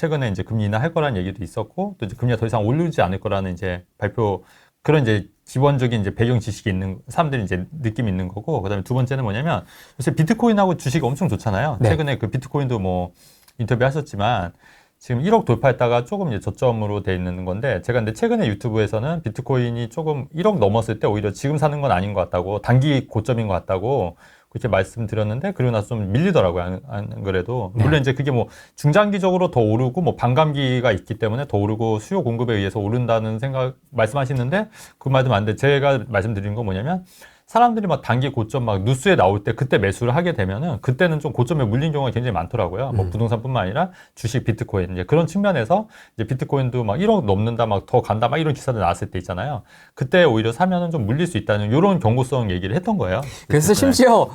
최근에 이제 금리 인하할 거라는 얘기도 있었고 또 이제 금리가 더 이상 오르지 않을 거라는 이제 발표 그런 이제 기본적인 이제 배경 지식이 있는 사람들이 이제 느낌이 있는 거고 그다음에 두 번째는 뭐냐면 요새 비트코인하고 주식이 엄청 좋잖아요. 네. 최근에 그 비트코인도 뭐 인터뷰 하셨지만 지금 1억 돌파했다가 조금 이제 저점으로 돼 있는 건데 제가 근데 최근에 유튜브에서는 비트코인이 조금 1억 넘었을 때 오히려 지금 사는 건 아닌 것 같다고 단기 고점인 것 같다고 그렇게 말씀드렸는데 그리고 나서 좀 밀리더라고요. 안 그래도 네. 물론 이제 그게 뭐 중장기적으로 더 오르고 뭐 반감기가 있기 때문에 더 오르고 수요 공급에 의해서 오른다는 생각 말씀하시는데 그 말도 맞는데 제가 말씀드린 건 뭐냐면 사람들이 막 단기 고점 막 뉴스에 나올 때 그때 매수를 하게 되면은 그때는 좀 고점에 물린 경우가 굉장히 많더라고요. 뭐 부동산뿐만 아니라 주식, 비트코인 이제 그런 측면에서 이제 비트코인도 막 1억 넘는다, 막 더 간다, 막 이런 기사들 나왔을 때 있잖아요. 그때 오히려 사면은 좀 물릴 수 있다는 이런 경고성 얘기를 했던 거예요. 그래서 심지어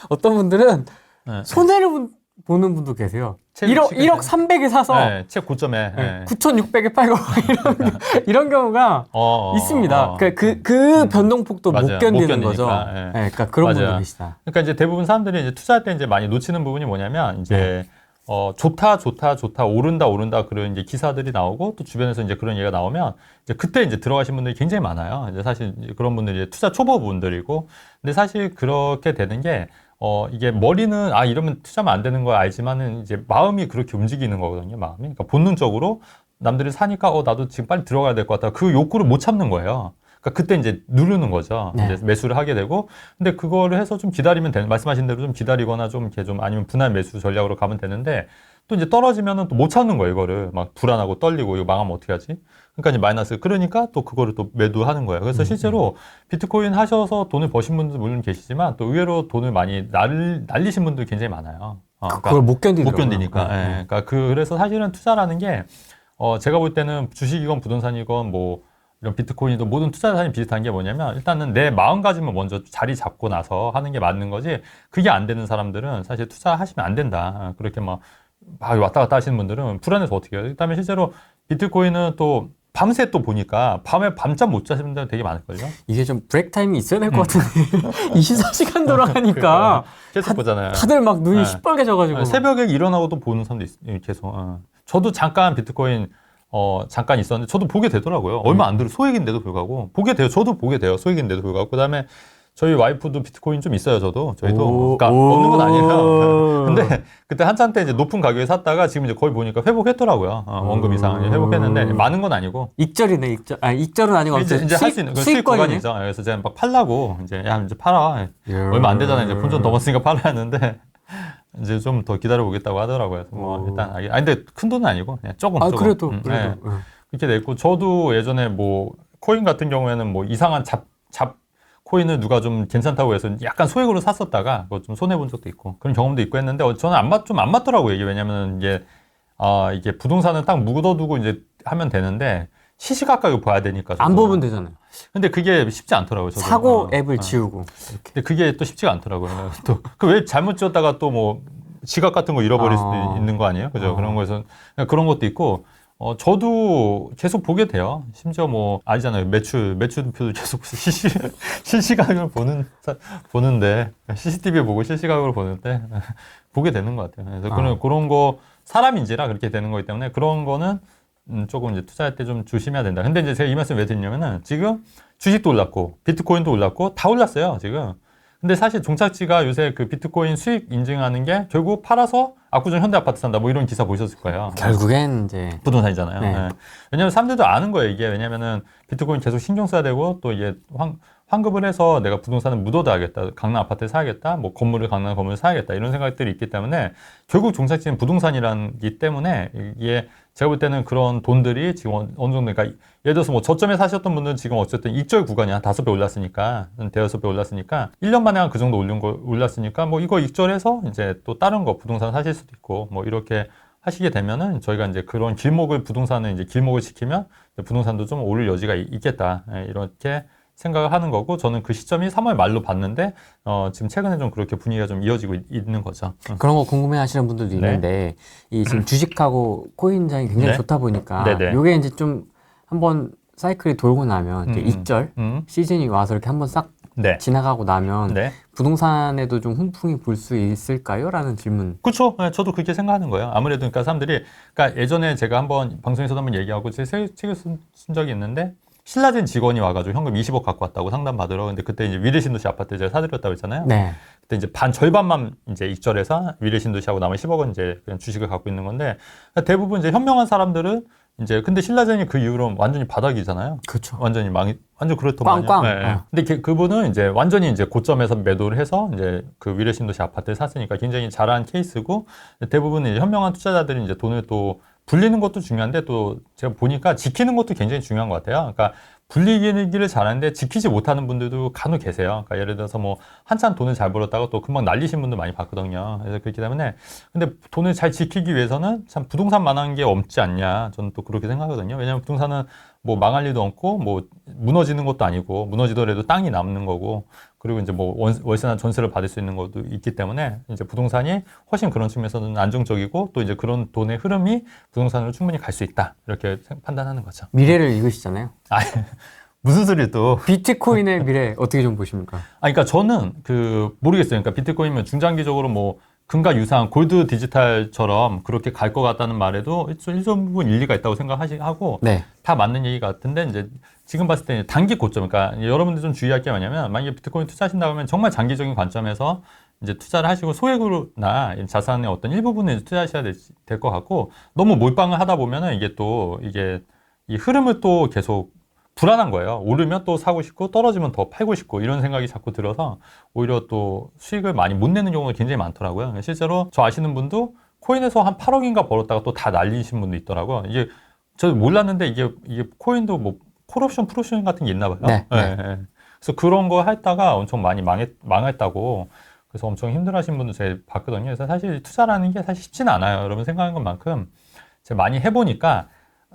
어떤 분들은 네. 손해를 보는 분도 계세요. 책 1억 300에 사서 네, 책 고점에 네. 9,600에 팔고 이런 경우가 있습니다. 그 변동폭도 못 맞아요. 견디는 못 거죠. 견디니까, 네. 예. 그러니까 그런 맞아요. 분도 계시다. 그러니까 이제 대부분 사람들이 이제 투자할 때 이제 많이 놓치는 부분이 뭐냐면 이제 좋다 오른다 그런 이제 기사들이 나오고 또 주변에서 이제 그런 얘기가 나오면 이제 그때 이제 들어가신 분들이 굉장히 많아요. 이제 사실 이제 그런 분들이 이제 투자 초보분들이고 근데 사실 그렇게 되는 게 이게 머리는 이러면 투자하면 안 되는 거 알지만은 이제 마음이 그렇게 움직이는 거거든요. 마음이. 그러니까 본능적으로 남들이 사니까 나도 지금 빨리 들어가야 될 것 같다. 그 욕구를 못 참는 거예요. 그러니까 그때 이제 누르는 거죠. 네. 이제 매수를 하게 되고. 근데 그거를 해서 좀 기다리면 말씀하신 대로 좀 기다리거나 좀 이렇게 좀 아니면 분할 매수 전략으로 가면 되는데 또 이제 떨어지면은 또 못 참는 거예요. 이거를 막 불안하고 떨리고 이거 망하면 어떻게 하지? 그러니까 이제 마이너스. 그러니까 또 그거를 또 매도하는 거예요. 그래서 실제로 비트코인 하셔서 돈을 버신 분들도 물론 계시지만 또 의외로 돈을 많이 날리신 분들 굉장히 많아요. 그러니까 그걸 못 견디더라고요. 못 견디니까. 네. 예. 그러니까 그래서 사실은 투자라는 게 제가 볼 때는 주식이건 부동산이건 뭐 이런 비트코인도 모든 투자 사람이 비슷한 게 뭐냐면 일단은 내 마음가짐을 먼저 자리 잡고 나서 하는 게 맞는 거지 그게 안 되는 사람들은 사실 투자하시면 안 된다. 그렇게 막 왔다 갔다 하시는 분들은 불안해서 어떻게 해요? 그다음에 실제로 비트코인은 또 밤새 또 보니까 밤에 밤잠 못 자시는 분들 되게 많을걸요? 이게 좀 브레이크 타임이 있어야 될 것 같은데 24시간 돌아가니까 계속 보잖아요. 다들 막 눈이 네. 시뻘개져가지고 새벽에 일어나고도 보는 사람도 계속. 저도 잠깐 비트코인 잠깐 있었는데 저도 보게 되더라고요. 얼마 안 들어 소액인데도 불구하고 보게 돼요. 저도 보게 돼요. 소액인데도 불구하고 그다음에 저희 와이프도 비트코인 좀 있어요. 저희도 그러니까 없는 건 아니에요. 근데 그때 한참 때 이제 높은 가격에 샀다가 지금 이제 거의 보니까 회복했더라고요. 원금 이상 회복했는데 많은 건 아니고 익절이네. 익절은 아니고 이제 할 수 있는 수익 구간이죠. 그래서 제가 막 팔라고 이제 이제 팔아. 얼마 안 되잖아요. 이제 본전 넘었으니까 팔아야 하는데. 이제 좀 더 기다려 보겠다고 하더라고요. 뭐 일단 근데 큰 돈은 아니고 그냥 조금. 그래도 네. 이렇게 돼 있고 저도 예전에 뭐 코인 같은 경우에는 뭐 이상한 잡 코인을 누가 좀 괜찮다고 해서 약간 소액으로 샀었다가 그거 좀 손해 본 적도 있고 그런 경험도 있고 했는데 저는 좀 안 맞더라고요. 이게 왜냐면은 이게 부동산은 딱 묻어두고 이제 하면 되는데 시시각각을 봐야 되니까. 안 보면 되잖아요. 근데 그게 쉽지 않더라고요. 저도. 사고 앱을 지우고. 이렇게. 근데 그게 또 쉽지가 않더라고요. 또 그 왜 잘못 지었다가 또 뭐 지갑 같은 거 잃어버릴 수도 있는 거 아니에요? 그죠? 그런 거에서 그런 것도 있고. 저도 계속 보게 돼요. 심지어 뭐 아니잖아요. 매출표도 계속 실시각으로 보는데 CCTV 보고 실시각으로 보는데 보게 되는 것 같아요. 그래서 그런 거 사람인지라 그렇게 되는 거기 때문에 그런 거는 조금 이제 투자할 때 좀 조심해야 된다. 근데 이제 제가 이 말씀 왜 드리냐면은 지금 주식도 올랐고 비트코인도 올랐고 다 올랐어요, 지금. 근데 사실 종착지가 요새 그 비트코인 수익 인증하는 게 결국 팔아서 압구정 현대아파트 산다 뭐 이런 기사 보셨을 거예요. 결국엔 이제 부동산이잖아요. 네. 네. 왜냐면 사람들도 아는 거예요. 이게 왜냐면은 비트코인 계속 신경 써야 되고 또 이게 환급을 해서 내가 부동산을 묻어둬야겠다. 강남 아파트를 사야겠다. 뭐 강남 건물을 사야겠다. 이런 생각들이 있기 때문에 결국 종착지는 부동산이라기 때문에 이게 제가 볼 때는 그런 돈들이 지금 어느 정도 그러니까 예를 들어서 뭐 저점에 사셨던 분들은 지금 어쨌든 익절 구간이 한 5배 올랐으니까 대여섯 배 올랐으니까 1년 만에 한 그 정도 올랐으니까 뭐 이거 익절해서 이제 또 다른 거 부동산 사실 수도 있고 뭐 이렇게 하시게 되면은 저희가 이제 그런 부동산을 이제 길목을 지키면 부동산도 좀 오를 여지가 있겠다. 이렇게 생각을 하는 거고 저는 그 시점이 3월 말로 봤는데 지금 최근에 좀 그렇게 분위기가 좀 이어지고 있는 거죠. 그런 거 궁금해 하시는 분들도 있는데 이 지금 주식하고 코인장이 굉장히 네. 좋다 보니까 네네. 요게 이제 좀 한번 사이클이 돌고 나면 이제 익절 시즌이 와서 이렇게 한번 싹 네. 지나가고 나면 네. 부동산에도 좀 훈풍이 불 수 있을까요? 라는 질문. 그렇죠. 네, 저도 그렇게 생각하는 거예요. 아무래도 그러니까 사람들이 그러니까 예전에 제가 한번 방송에서도 한번 얘기하고 제 책을 쓴 적이 있는데 신라젠 직원이 와가지고 현금 20억 갖고 왔다고 상담 받으러. 근데 그때 이제 위례신도시 아파트 제가 사드렸다고 했잖아요. 네. 그때 이제 절반만 이제 입절해서 위례신도시하고 남은 10억은 이제 그냥 주식을 갖고 있는 건데 대부분 이제 현명한 사람들은 이제 근데 신라젠이 그 이후로 완전히 바닥이잖아요. 그렇죠. 완전 그렇더만요. 꽝꽝. 네. 근데 그분은 이제 완전히 이제 고점에서 매도를 해서 이제 그 위례신도시 아파트를 샀으니까 굉장히 잘한 케이스고 대부분 이제 현명한 투자자들이 이제 돈을 또 불리는 것도 중요한데 또 제가 보니까 지키는 것도 굉장히 중요한 것 같아요. 그러니까 불리기를 잘하는데 지키지 못하는 분들도 간혹 계세요. 그러니까 예를 들어서 뭐 한참 돈을 잘 벌었다가 또 금방 날리신 분들 많이 봤거든요. 그래서 그렇기 때문에 근데 돈을 잘 지키기 위해서는 참 부동산만한 게 없지 않냐. 저는 또 그렇게 생각하거든요. 왜냐하면 부동산은 뭐 망할 일도 없고 뭐 무너지는 것도 아니고 무너지더라도 땅이 남는 거고 그리고 이제 뭐 월세나 전세를 받을 수 있는 것도 있기 때문에 이제 부동산이 훨씬 그런 측면에서는 안정적이고 또 이제 그런 돈의 흐름이 부동산으로 충분히 갈 수 있다 이렇게 판단하는 거죠. 미래를 읽으시잖아요. 무슨 소리 또? 비트코인의 미래 어떻게 좀 보십니까? 그러니까 저는 모르겠어요. 그러니까 비트코인은 중장기적으로 뭐 금과 유사한 골드 디지털처럼 그렇게 갈 것 같다는 말에도 일정 부분 일리가 있다고 생각하고 네. 다 맞는 얘기 같은데 이제 지금 봤을 때 단기 고점, 그러니까 여러분들 좀 주의할 게 뭐냐면 만약에 비트코인 투자하신다고 하면 정말 장기적인 관점에서 이제 투자를 하시고 소액으로나 자산의 어떤 일부분을 투자하셔야 될 것 같고 너무 몰빵을 하다 보면은 이게 이 흐름을 또 계속 불안한 거예요. 오르면 또 사고 싶고 떨어지면 더 팔고 싶고 이런 생각이 자꾸 들어서 오히려 또 수익을 많이 못 내는 경우가 굉장히 많더라고요. 실제로 저 아시는 분도 코인에서 한 8억인가 벌었다가 또 다 날리신 분도 있더라고요. 이게 저 몰랐는데 이게 코인도 뭐 콜옵션, 풋옵션 같은 게 있나 봐요. 네. 그래서 그런 거 했다가 엄청 많이 망했다고. 그래서 엄청 힘들어하신 분도 제가 봤거든요. 그래서 사실 투자라는 게 사실 쉽지는 않아요. 여러분 생각하는 것만큼 제가 많이 해보니까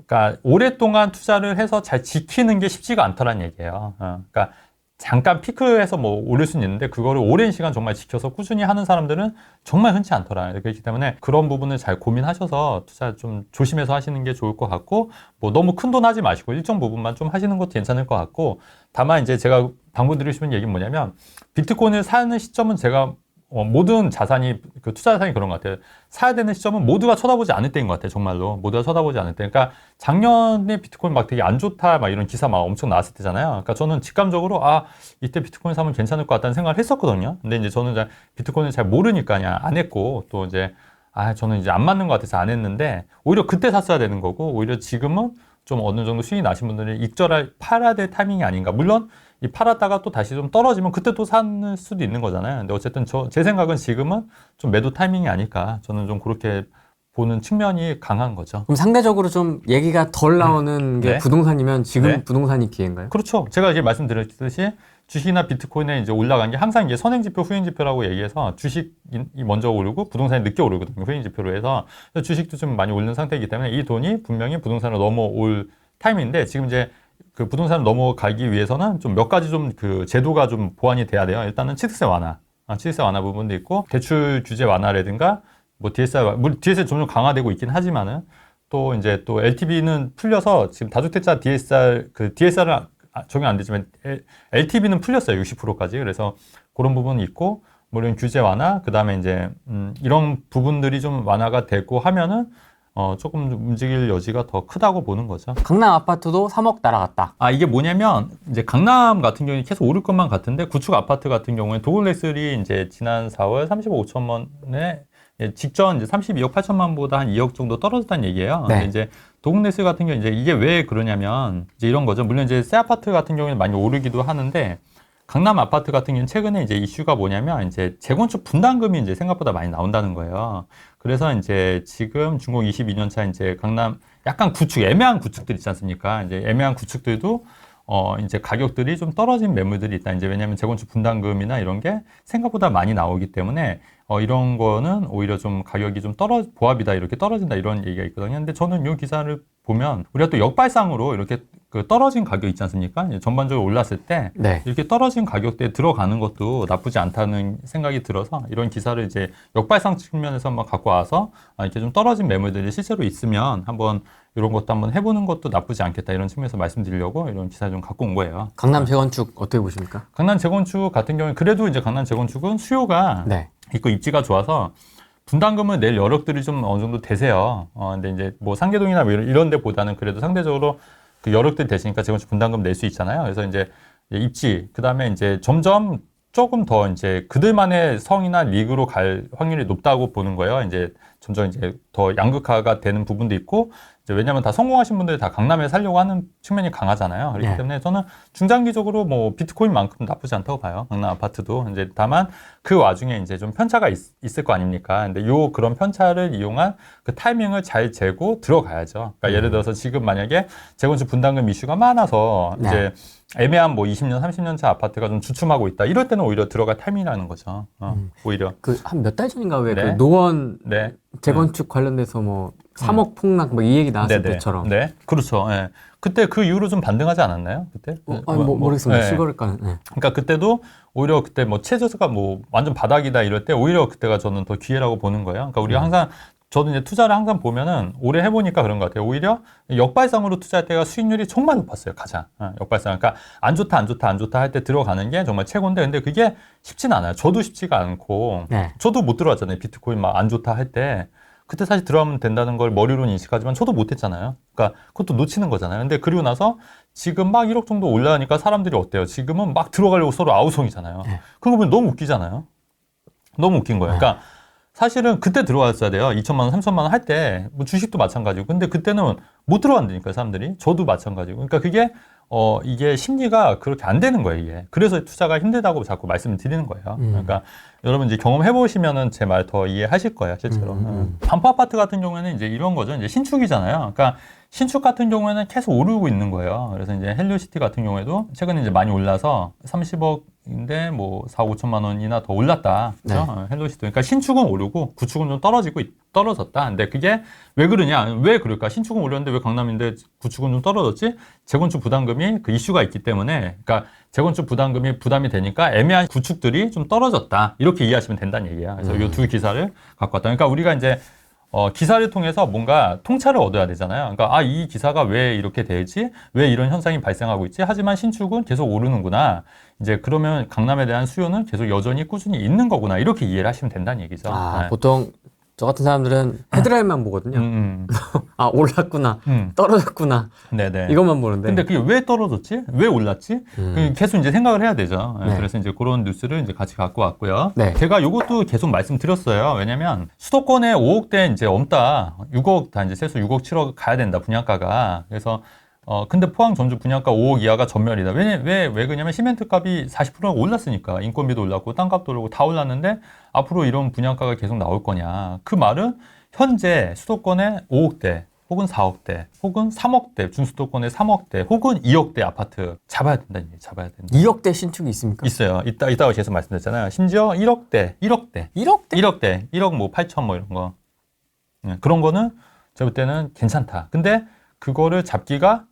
그러니까 오랫동안 투자를 해서 잘 지키는 게 쉽지가 않더란 얘기예요. 그러니까 잠깐 피크에서 뭐 오를 수는 있는데 그거를 오랜 시간 정말 지켜서 꾸준히 하는 사람들은 정말 흔치 않더라. 그렇기 때문에 그런 부분을 잘 고민하셔서 투자 좀 조심해서 하시는 게 좋을 것 같고 뭐 너무 큰 돈 하지 마시고 일정 부분만 좀 하시는 것도 괜찮을 것 같고 다만 이제 제가 당부드리고 싶은 얘기는 뭐냐면 비트코인을 사는 시점은 제가 모든 자산이 투자 자산이 그런 것 같아요. 사야 되는 시점은 모두가 쳐다보지 않을 때인 것 같아요. 정말로 모두가 쳐다보지 않을 때. 그러니까 작년에 비트코인 막 되게 안 좋다 막 이런 기사 막 엄청 나왔을 때잖아요. 그러니까 저는 직감적으로 이때 비트코인 사면 괜찮을 것 같다는 생각을 했었거든요. 근데 이제 저는 비트코인을 잘 모르니까 그냥 안 했고 또 이제 저는 이제 안 맞는 것 같아서 안 했는데 오히려 그때 샀어야 되는 거고 오히려 지금은 좀 어느 정도 수익이 나신 분들은 팔아야 될 타이밍이 아닌가. 물론 팔았다가 또 다시 좀 떨어지면 그때 또 살 수도 있는 거잖아요. 근데 어쨌든 제 생각은 지금은 좀 매도 타이밍이 아닐까. 저는 좀 그렇게 보는 측면이 강한 거죠. 그럼 상대적으로 좀 얘기가 덜 나오는 게 네. 부동산이면 지금 네. 부동산이 기회인가요? 그렇죠. 제가 이제 말씀드렸듯이 주식이나 비트코인에 이제 올라간 게 항상 이제 선행지표, 후행지표라고 얘기해서 주식이 먼저 오르고 부동산이 늦게 오르거든요. 후행지표로 해서 주식도 좀 많이 오르는 상태이기 때문에 이 돈이 분명히 부동산으로 넘어올 타임인데 지금 이제 그 부동산을 넘어가기 위해서는 좀 몇 가지 좀 그 제도가 좀 보완이 돼야 돼요. 일단은 취득세 완화. 취득세 완화 부분도 있고 대출 규제 완화라든가 뭐 DSR 점점 강화되고 있긴 하지만은 또 이제 또 LTV는 풀려서 지금 다주택자 DSR은 적용 안 되지만 LTV는 풀렸어요. 60%까지. 그래서 그런 부분이 있고 뭐 이런 규제 완화, 그다음에 이제 이런 부분들이 좀 완화가 되고 하면은 조금 움직일 여지가 더 크다고 보는 거죠. 강남 아파트도 3억 날아갔다. 이게 뭐냐면, 이제 강남 같은 경우에 계속 오를 것만 같은데, 구축 아파트 같은 경우에 도굴렉슬이 이제 지난 4월 35억 5천만 원에 직전 이제 32억 8천만 보다 한 2억 정도 떨어졌다는 얘기예요. 네. 근데 이제 도굴렉슬 같은 경우 이제 이게 왜 그러냐면, 이제 이런 거죠. 물론 이제 새 아파트 같은 경우에는 많이 오르기도 하는데, 강남 아파트 같은 경우는 최근에 이제 이슈가 뭐냐면 이제 재건축 분담금이 이제 생각보다 많이 나온다는 거예요. 그래서 이제 지금 준공 22년 차 이제 강남 약간 애매한 구축들 있지 않습니까? 이제 애매한 구축들도 이제 가격들이 좀 떨어진 매물들이 있다. 이제 왜냐하면 재건축 분담금이나 이런 게 생각보다 많이 나오기 때문에 이런 거는 오히려 좀 가격이 좀 보합이다 이렇게 떨어진다 이런 얘기가 있거든요. 근데 저는 이 기사를 보면 우리가 또 역발상으로 이렇게 그 떨어진 가격 있지 않습니까? 전반적으로 올랐을 때 네. 이렇게 떨어진 가격대에 들어가는 것도 나쁘지 않다는 생각이 들어서 이런 기사를 이제 역발상 측면에서 한번 갖고 와서 이렇게 좀 떨어진 매물들이 실제로 있으면 한번 이런 것도 한번 해보는 것도 나쁘지 않겠다 이런 측면에서 말씀드리려고 이런 기사를 좀 갖고 온 거예요. 강남 재건축 어떻게 보십니까? 강남 재건축 같은 경우에 그래도 이제 강남 재건축은 수요가 네. 있고 입지가 좋아서 분담금을 낼 여력들이 좀 어느 정도 되세요. 근데 이제 뭐 상계동이나 뭐 이런 데보다는 그래도 상대적으로 그 여력들이 되시니까 재건축 분담금 낼 수 있잖아요. 그래서 이제 입지, 그 다음에 이제 점점 조금 더 이제 그들만의 성이나 리그로 갈 확률이 높다고 보는 거예요. 이제 점점 이제 더 양극화가 되는 부분도 있고, 이제 왜냐하면 다 성공하신 분들이 다 강남에 살려고 하는 측면이 강하잖아요. 그렇기 네. 때문에 저는 중장기적으로 뭐 비트코인만큼 나쁘지 않다고 봐요. 강남 아파트도. 이제 다만 그 와중에 이제 좀 편차가 있을 거 아닙니까? 근데 요 그런 편차를 이용한 그 타이밍을 잘 재고 들어가야죠. 그러니까 예를 들어서 지금 만약에 재건축 분담금 이슈가 많아서 네. 이제 애매한 뭐 20년, 30년 차 아파트가 좀 주춤하고 있다. 이럴 때는 오히려 들어갈 타이밍이라는 거죠. 오히려. 그 한 몇 달 전인가 왜 그 네. 노원 네. 재건축 관련돼서 뭐 3억 폭락 뭐 이 얘기 나왔을 네네. 때처럼. 네. 그렇죠. 예. 그때 그 이후로 좀 반등하지 않았나요? 그때? 모르겠습니다. 네. 시거를까는. 네. 그러니까 그때도 오히려 그때 뭐 최저가 뭐 완전 바닥이다 이럴 때 오히려 그때가 저는 더 기회라고 보는 거예요. 그러니까 우리가 항상 저도 이제 투자를 항상 보면은 오래 해보니까 그런 것 같아요. 오히려 역발상으로 투자할 때가 수익률이 정말 높았어요. 가장. 역발상. 그러니까 안 좋다 할 때 들어가는 게 정말 최고인데 근데 그게 쉽진 않아요. 저도 쉽지가 않고 네. 저도 못 들어왔잖아요. 비트코인 막 안 좋다 할 때. 그때 사실 들어가면 된다는 걸 머리로 인식하지만 저도 못했잖아요. 그러니까 그것도 놓치는 거잖아요. 근데 그리고 나서 지금 막 1억 정도 올라가니까 사람들이 어때요? 지금은 막 들어가려고 서로 아우성이잖아요. 네. 그런 거 보면 너무 웃기잖아요. 너무 웃긴 거예요. 그러니까 사실은 그때 들어갔어야 돼요. 2천만 원, 3천만 원 할 때 뭐 주식도 마찬가지고. 근데 그때는 못 들어간다니까요, 사람들이. 저도 마찬가지고. 그러니까 그게 이게 심리가 그렇게 안 되는 거예요, 이게. 그래서 투자가 힘들다고 자꾸 말씀을 드리는 거예요. 그러니까 여러분 이제 경험해 보시면은 제 말 더 이해하실 거예요, 실제로. 반포 아파트 같은 경우에는 이제 이런 거죠. 이제 신축이잖아요. 그러니까 신축 같은 경우에는 계속 오르고 있는 거예요. 그래서 이제 헬리오시티 같은 경우에도 최근에 이제 많이 올라서 30억인데 뭐 4, 5천만 원이나 더 올랐다. 그렇죠? 네. 헬리오시티. 그러니까 신축은 오르고 구축은 좀 떨어졌다. 근데 그게 왜 그러냐? 왜 그럴까? 신축은 오르는데 왜 강남인데 구축은 좀 떨어졌지? 재건축 부담금이 그 이슈가 있기 때문에, 그러니까 재건축 부담금이 부담이 되니까 애매한 구축들이 좀 떨어졌다. 이렇게 이해하시면 된다는 얘기야. 그래서 이 두 기사를 갖고 왔다. 그러니까 우리가 이제 기사를 통해서 뭔가 통찰을 얻어야 되잖아요. 그러니까 이 기사가 왜 이렇게 되지? 왜 이런 현상이 발생하고 있지? 하지만 신축은 계속 오르는구나. 이제 그러면 강남에 대한 수요는 계속 여전히 꾸준히 있는 거구나. 이렇게 이해를 하시면 된다는 얘기죠. 네. 보통 저 같은 사람들은 헤드라인만 보거든요. 올랐구나, 떨어졌구나. 네네. 이것만 보는데. 근데 그게 왜 떨어졌지? 왜 올랐지? 계속 이제 생각을 해야 되죠. 네. 그래서 이제 그런 뉴스를 이제 같이 갖고 왔고요. 네. 제가 요것도 계속 말씀드렸어요. 왜냐면 수도권에 5억대 이제 넘다. 6억 다 이제 세수 6억, 7억 가야 된다. 분양가가. 그래서 근데 포항 전주 분양가 5억 이하가 전멸이다. 왜 그러냐면 시멘트 값이 40%가 올랐으니까. 인건비도 올랐고 땅값도 오르고 다 올랐는데 앞으로 이런 분양가가 계속 나올 거냐. 그 말은 현재 수도권에 5억대 혹은 4억대 혹은 3억대 중수도권에 3억대 혹은 2억대 아파트 잡아야 된다는 얘기. 잡아야 된다. 2억대 신축이 있습니까? 있어요. 이따가 계속 말씀드렸잖아요. 심지어 1억대 1억 뭐 8천 뭐 이런 거. 그런 거는 제가 볼 때는 괜찮다. 근데 그거를 잡기가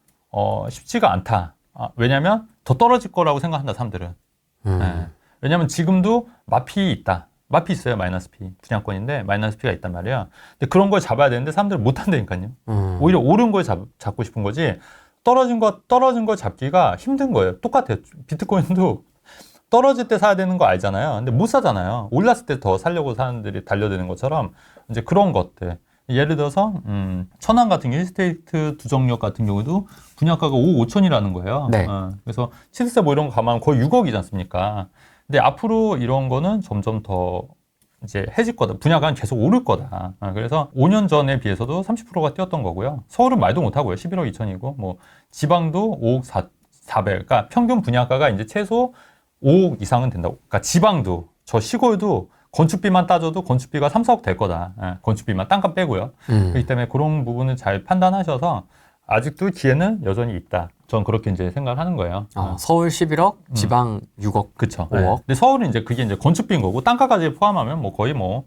쉽지가 않다. 왜냐면 더 떨어질 거라고 생각한다, 사람들은. 네. 왜냐면 지금도 마피 있다. 마피 있어요, 마이너스 P. 분양권인데 마이너스 P가 있단 말이에요. 근데 그런 걸 잡아야 되는데 사람들은 못 한다니까요. 오히려 오른 걸 잡고 싶은 거지. 떨어진 거 잡기가 힘든 거예요. 똑같아요. 비트코인도 떨어질 때 사야 되는 거 알잖아요. 근데 못 사잖아요. 올랐을 때 더 사려고 사람들이 달려드는 것처럼 이제 그런 것들. 예를 들어서 천안 같은 경우 힐스테이트 두정역 같은 경우도 분양가가 5억 5천이라는 거예요. 네. 그래서 시세세 뭐 이런 거 가면 거의 6억이지 않습니까? 근데 앞으로 이런 거는 점점 더 이제 해질 거다. 분양가는 계속 오를 거다. 그래서 5년 전에 비해서도 30%가 뛰었던 거고요. 서울은 말도 못 하고요. 11억 2천이고 뭐 지방도 5억 4백. 그러니까 평균 분양가가 이제 최소 5억 이상은 된다고. 그러니까 지방도 저 시골도 건축비만 따져도 건축비가 3, 4억 될 거다. 건축비만 땅값 빼고요. 그렇기 때문에 그런 부분을 잘 판단하셔서 아직도 기회는 여전히 있다. 전 그렇게 이제 생각을 하는 거예요. 서울 11억, 지방 6억, 그쵸. 5억. 근데 서울은 이제 그게 이제 건축비인 거고 땅값까지 포함하면 뭐 거의 뭐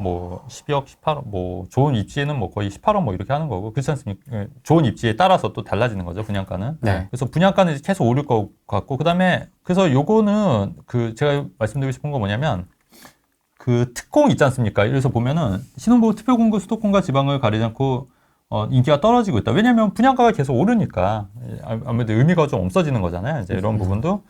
뭐 12억, 18억, 뭐 좋은 입지에는 뭐 거의 18억 뭐 이렇게 하는 거고 그렇지 않습니까? 예, 좋은 입지에 따라서 또 달라지는 거죠 분양가는. 네. 그래서 분양가는 이제 계속 오를 것 같고 그다음에 그래서 요거는 그 제가 말씀드리고 싶은 건 뭐냐면 그 특공 있지 않습니까? 그래서 보면은 신혼부부 특별공급 수도권과 지방을 가리지 않고 인기가 떨어지고 있다. 왜냐하면 분양가가 계속 오르니까 아무래도 의미가 좀 없어지는 거잖아요. 이제 이런 부분도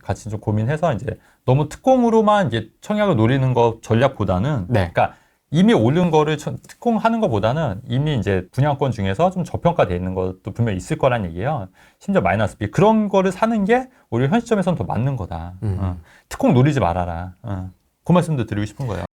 같이 좀 고민해서 이제 너무 특공으로만 이제 청약을 노리는 거 전략보다는 네. 그러니까 이미 오른 거를 특공하는 것보다는 이미 이제 분양권 중에서 좀 저평가돼 있는 것도 분명히 있을 거란 얘기예요. 심지어 마이너스 비 그런 거를 사는 게 오히려 현 시점에서는 더 맞는 거다. 특공 노리지 말아라. 그 말씀도 드리고 싶은 거예요.